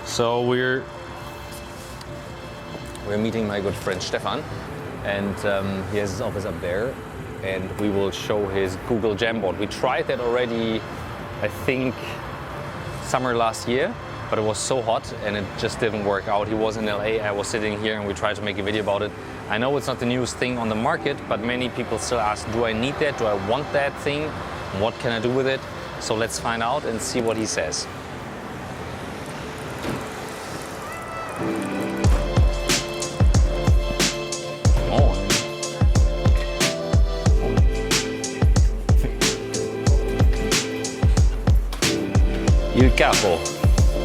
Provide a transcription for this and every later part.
So we're meeting my good friend Stefan, and he has his office up there, and we will show his Google Jamboard. We tried that already, I think, summer last year, but it was so hot and it just didn't work out. He was in LA, I was sitting here, and we tried to make a video about it. I know it's not the newest thing on the market, but many people still ask, do I need that? Do I want that thing? What can I do with it? So let's find out and see what he says. Il Capo.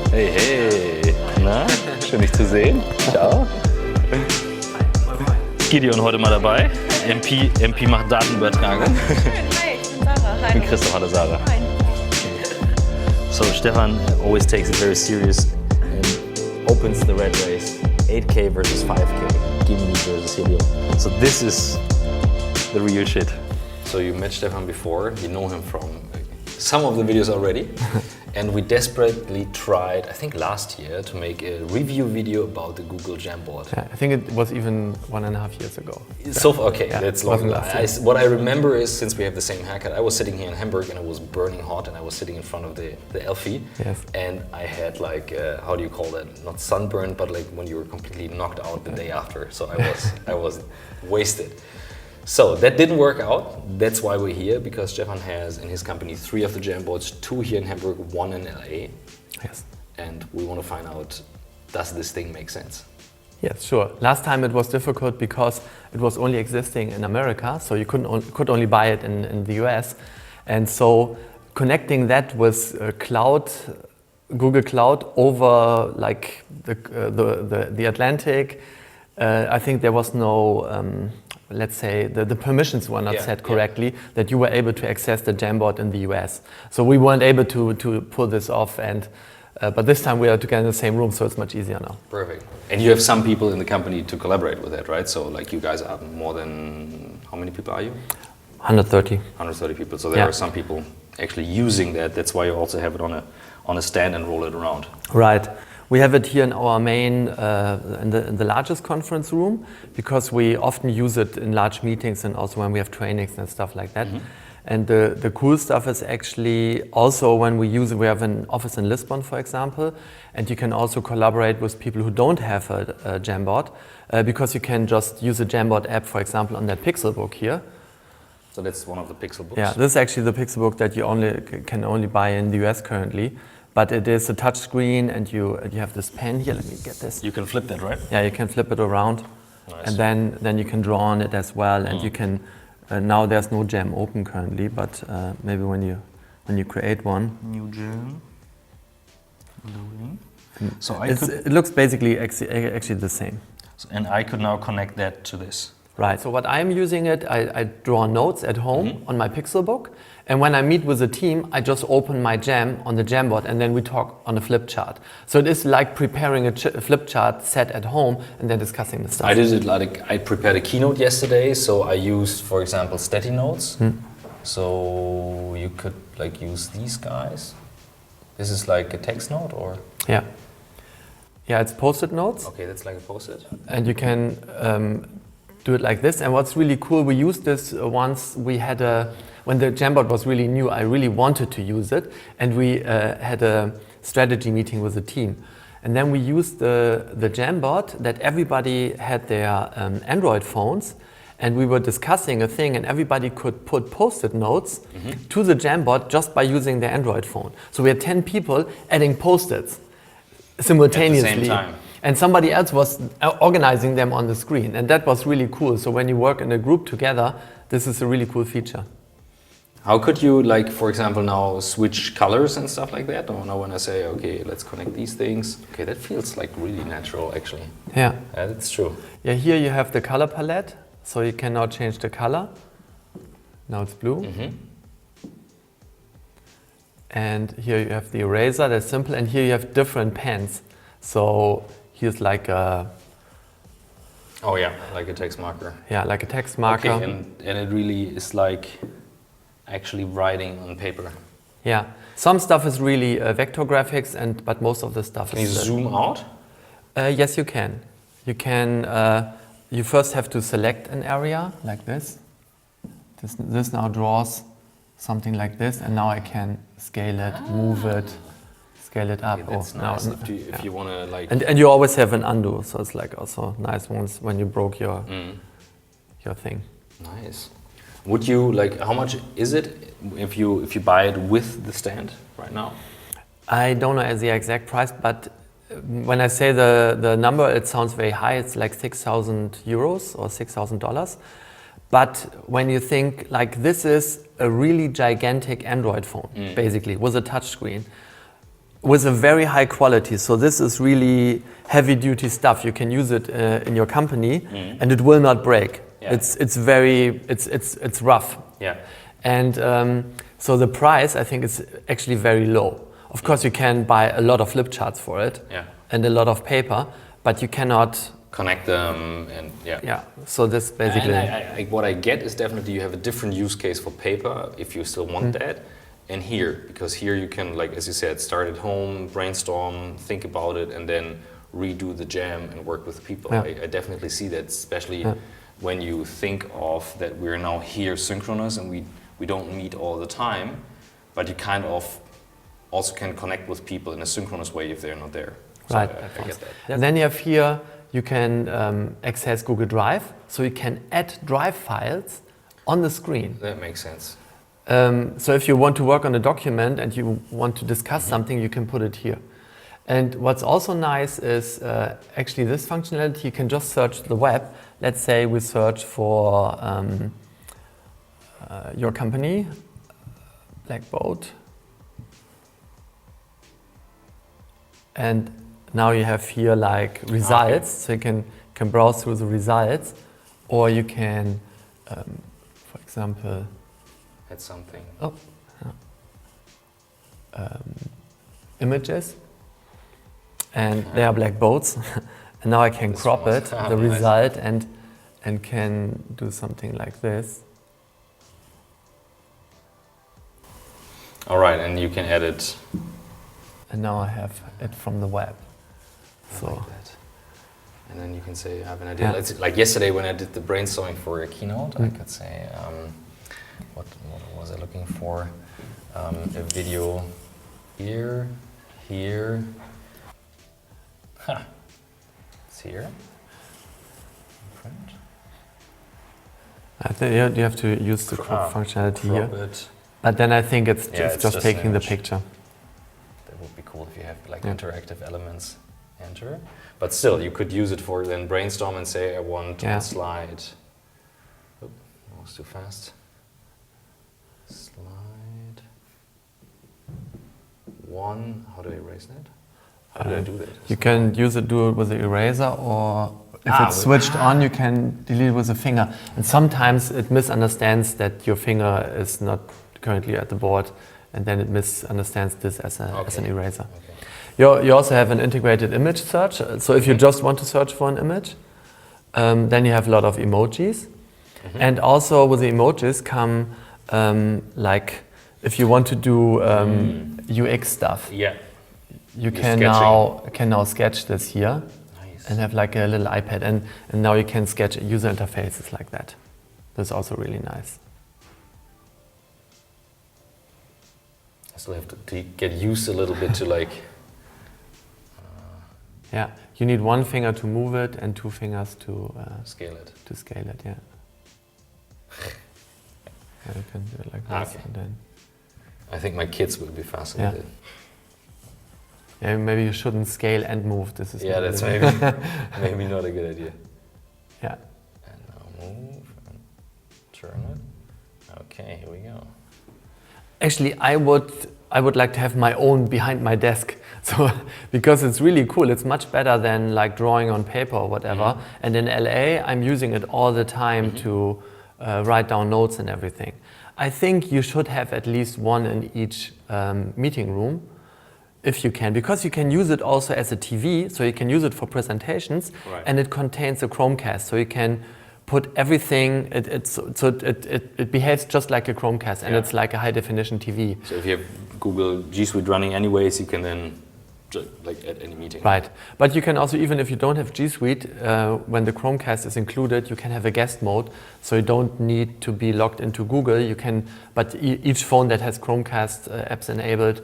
Hey, hey. Na, schön dich zu sehen. Ciao. Gideon heute mal dabei. MP macht Datenübertragung. Hi, ich bin Sarah. Hi. Ich bin Christoph, hallo Sarah. Hi. So Stefan always takes it very serious and opens the red race. 8K versus 5K. Gimini versus Helium. So this is the real shit. So you met Stefan before, you know him from some of the videos already. And we desperately tried, I think last year, to make a review video about the Google Jamboard. Yeah, I think it was even 1.5 years ago. So okay, yeah, that's long. last year. What I remember is, since we have the same haircut, I was sitting here in Hamburg and it was burning hot, and I was sitting in front of the Elfi. Yes. And I had like, how do you call that? Not sunburned, but like when you were completely knocked out the day after. So I was wasted. So that didn't work out. That's why we're here, because Stefan has in his company 3 of the Jamboards, 2 here in Hamburg, 1 in LA. Yes. And we want to find out, does this thing make sense? Yes, sure. Last time it was difficult because it was only existing in America, so you could only buy it in the US. And so connecting that with cloud, Google Cloud over like the Atlantic, I think there was no, let's say, the permissions were not set correctly, that you were able to access the Jamboard in the US. So we weren't able to pull this off, and but this time we are together in the same room, so it's much easier now. Perfect. And you have some people in the company to collaborate with that, right? So like you guys are more than, how many people are you? 130. 130 people. So there are some people actually using that. That's why you also have it on a stand and roll it around. Right. We have it here in our main, in the largest conference room, because we often use it in large meetings and also when we have trainings and stuff like that. Mm-hmm. And the cool stuff is actually also when we use it, we have an office in Lisbon, for example, and you can also collaborate with people who don't have a Jamboard, because you can just use a Jamboard app, for example, on that Pixelbook here. So that's one of the Pixelbooks? Yeah, this is actually the Pixelbook that you can only buy in the US currently. But it is a touch screen, and you have this pen here. Let me get this. You can flip that, right? Yeah, you can flip it around. Nice. And then you can draw on it as well. And you can, now there's no jam open currently, but maybe when you create one. New jam. So it looks basically actually the same. And I could now connect that to this. Right, so what I'm using it, I draw notes at home on my Pixelbook, and when I meet with a team, I just open my jam on the Jamboard, and then we talk on a flip chart. So it is like preparing a flip chart set at home and then discussing the stuff. I did it like, I prepared a keynote yesterday, so I used, for example, Steady Notes. So you could like use these guys. This is like a text note, or? Yeah. Yeah, it's Post-it notes. Okay, that's like a Post-it. And you can do it like this. And what's really cool, we used this once we had when the Jamboard was really new, I really wanted to use it. And we had a strategy meeting with the team. And then we used the Jamboard that everybody had their Android phones. And we were discussing a thing, and everybody could put Post-it notes to the Jamboard just by using their Android phone. So we had 10 people adding Post-its simultaneously. At the same time. And somebody else was organizing them on the screen. And that was really cool. So when you work in a group together, this is a really cool feature. How could you, like, for example, now switch colors and stuff like that? Or now when I say, okay, let's connect these things. Okay, that feels like really natural, actually. Yeah. Yeah, that's true. Yeah, here you have the color palette. So you can now change the color. Now it's blue. And here you have the eraser, that's simple. And here you have different pens. So here's like a... Oh yeah, like a text marker. Yeah, like a text marker. Okay, and it really is like actually writing on paper. Yeah, Some stuff is really vector graphics, but most of the stuff Can you is. zoom out? Yes, you can. You can. You first have to select an area like this. This now draws something like this, and now I can scale it, move it, scale it up. Yeah, that's nice. If you want to like. And you always have an undo, so it's like also nice once when you broke your thing. Nice. Would you like? How much is it if you buy it with the stand right now? I don't know the exact price, but when I say the number, it sounds very high. It's like 6,000 euros or $6,000. But when you think like this is a really gigantic Android phone, basically with a touchscreen, with a very high quality. So this is really heavy duty stuff. You can use it in your company, and it will not break. Yeah. It's rough. Yeah. And so the price, I think, is actually very low. Of course, you can buy a lot of flip charts for it, and a lot of paper, but you cannot connect them, and yeah. So this basically. And what I get is definitely you have a different use case for paper if you still want that, and here, because here you can, like as you said, start at home, brainstorm, think about it, and then redo the jam and work with people. Yeah. I definitely see that, especially when you think of that we're now here synchronous and we don't meet all the time, but you kind of also can connect with people in a synchronous way if they're not there. So right. I get that. And then you have here, you can access Google Drive, so you can add Drive files on the screen. That makes sense. So if you want to work on a document and you want to discuss something, you can put it here. And what's also nice is actually this functionality, you can just search the web. Let's say we search for your company, Black Boat. And now you have here like results, so you can browse through the results, or you can, for example, add something. Images, and they are black boats, and now I can crop it, the result, and can do something like this. All right, and you can edit. And now I have it from the web. So. Like that. And then you can say, I have an idea. Yeah. Like yesterday when I did the brainstorming for a keynote, I could say, what was I looking for? A video here. It's here. Print. I think you have to use the crop functionality here. It. But then I think it's just taking the picture. That would be cool if you have like interactive elements. Enter. But still, you could use it for then brainstorm and say, I want a slide. Oop, that was too fast. Slide 1. How do I erase that? How do I do that? You can do it with the eraser, or if it's switched on, you can delete it with a finger. And sometimes it misunderstands that your finger is not currently at the board, and then it misunderstands this as an eraser. Okay. You also have an integrated image search. So if you just want to search for an image, then you have a lot of emojis. And also with the emojis come like if you want to do UX stuff. Yeah. You can now sketch this here. Nice. And have like a little iPad, and now you can sketch user interfaces like that. That's also really nice. I still have to get used a little bit to like. Yeah, you need one finger to move it and 2 fingers to scale it. To scale it, yeah. You can do it like this, and then. I think my kids will be fascinated. Yeah, maybe you shouldn't scale and move. This is that's maybe not a good idea. Yeah. And now move and turn it. Okay, here we go. Actually, I would like to have my own behind my desk. So, because it's really cool. It's much better than like drawing on paper or whatever. And in LA, I'm using it all the time to write down notes and everything. I think you should have at least one in each meeting room, if you can, because you can use it also as a TV. So you can use it for presentations, and it contains a Chromecast. So you can put everything. It behaves just like a Chromecast, and Yeah. it's like a high definition TV. So if you have Google G Suite running anyways, you can then like at any meeting. Right, but you can also, even if you don't have G Suite, when the Chromecast is included, you can have a guest mode, so you don't need to be logged into Google. You can, but each phone that has Chromecast apps enabled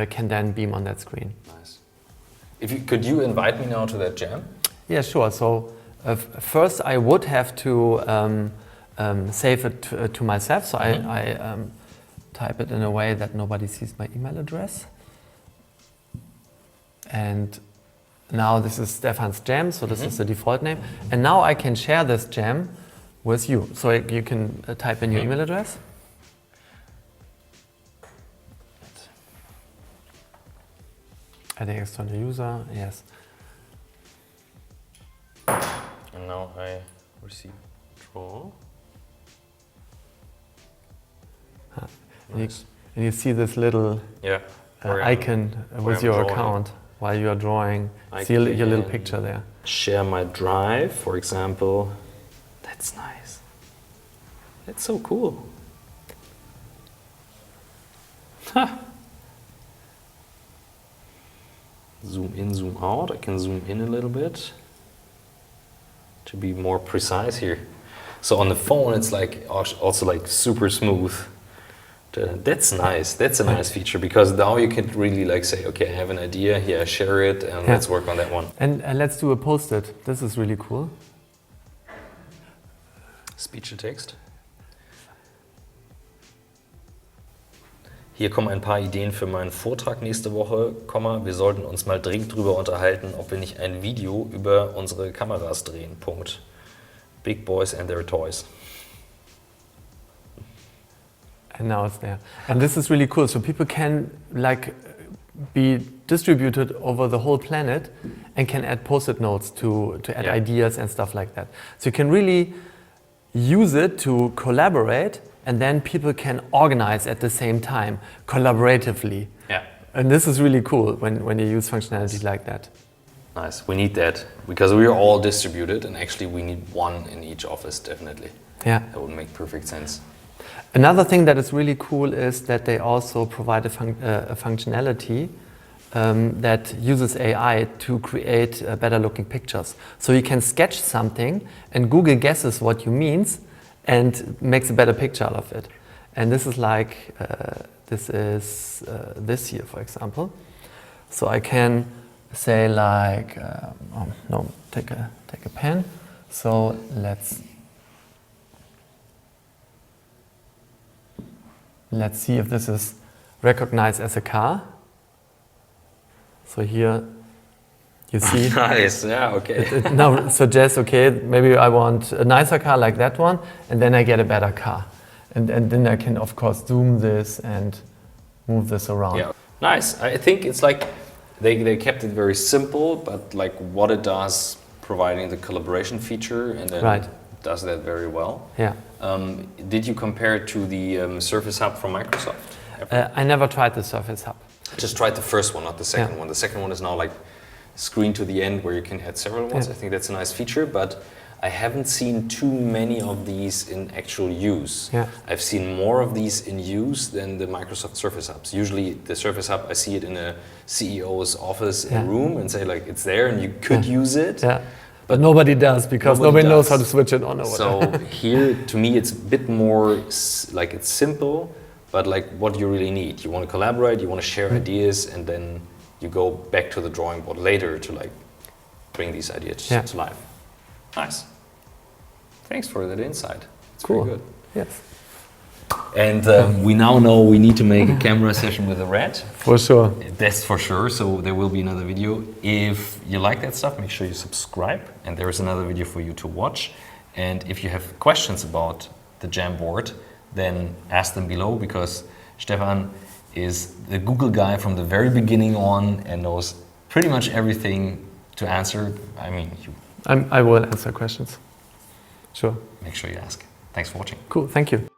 can then beam on that screen. Nice. Could you invite me now to that jam? Yeah, sure. So first, I would have to save it to myself. So I type it in a way that nobody sees my email address. And now this is Stefan's jam, so this is the default name. And now I can share this jam with you. So you can type in your email address. Adding external user, yes. And now I receive draw. Nice. And you see this little icon with your account while you are drawing. See your little picture there. Share my drive, for example. That's nice. That's so cool. Zoom in, zoom out. I can zoom in a little bit to be more precise here. So on the phone, it's like also like super smooth. That's nice. That's a nice feature, because now you can really like say, okay, I have an idea here, share it, and let's work on that one. And let's do a post-it. This is really cool. Speech to Text. Hier kommen ein paar Ideen für meinen Vortrag nächste Woche, wir sollten uns mal dringend drüber unterhalten, ob wir nicht ein Video über unsere Kameras drehen, Punkt. Big boys and their toys. And now it's there. And this is really cool. So people can like be distributed over the whole planet and can add post-it notes to add ideas and stuff like that. So you can really use it to collaborate, and then people can organize at the same time, collaboratively. Yeah. And this is really cool when you use functionality like that. Nice. We need that, because we are all distributed, and actually we need one in each office, definitely. Yeah. That would make perfect sense. Another thing that is really cool is that they also provide a functionality that uses AI to create better looking pictures. So you can sketch something and Google guesses what you means and makes a better picture out of it. And this is like, this here, for example. So I can say like, take a pen. So let's see if this is recognized as a car. So here you see. Nice, yeah, okay. It now suggests, okay, maybe I want a nicer car like that one, and then I get a better car. And then I can, of course, zoom this and move this around. Yeah, nice. I think it's like they kept it very simple, but like what it does, providing the collaboration feature, and then does that very well. Yeah. Did you compare it to the Surface Hub from Microsoft? I never tried the Surface Hub. Just tried the first one, not the second one. The second one is now like screen to the end where you can add several ones. I think that's a nice feature, but I haven't seen too many of these in actual use. Yeah. I've seen more of these in use than the Microsoft Surface Hubs. Usually the Surface Hub, I see it in a CEO's office in a room and say like it's there and you could use it. Yeah. But nobody does, because nobody knows how to switch it on or whatever. So here, to me, it's a bit more like it's simple, but like what you really need. You want to collaborate, you want to share ideas, and then you go back to the drawing board later to like bring these ideas to life. Nice. Thanks for that insight. It's cool. Very good. Yes. And we now know we need to make a camera session with a red. For sure. That's for sure. So there will be another video. If you like that stuff, make sure you subscribe. And there is another video for you to watch. And if you have questions about the Jamboard, then ask them below, because Stefan is the Google guy from the very beginning on and knows pretty much everything to answer. I mean, I will answer questions. Sure. Make sure you ask. Thanks for watching. Cool. Thank you.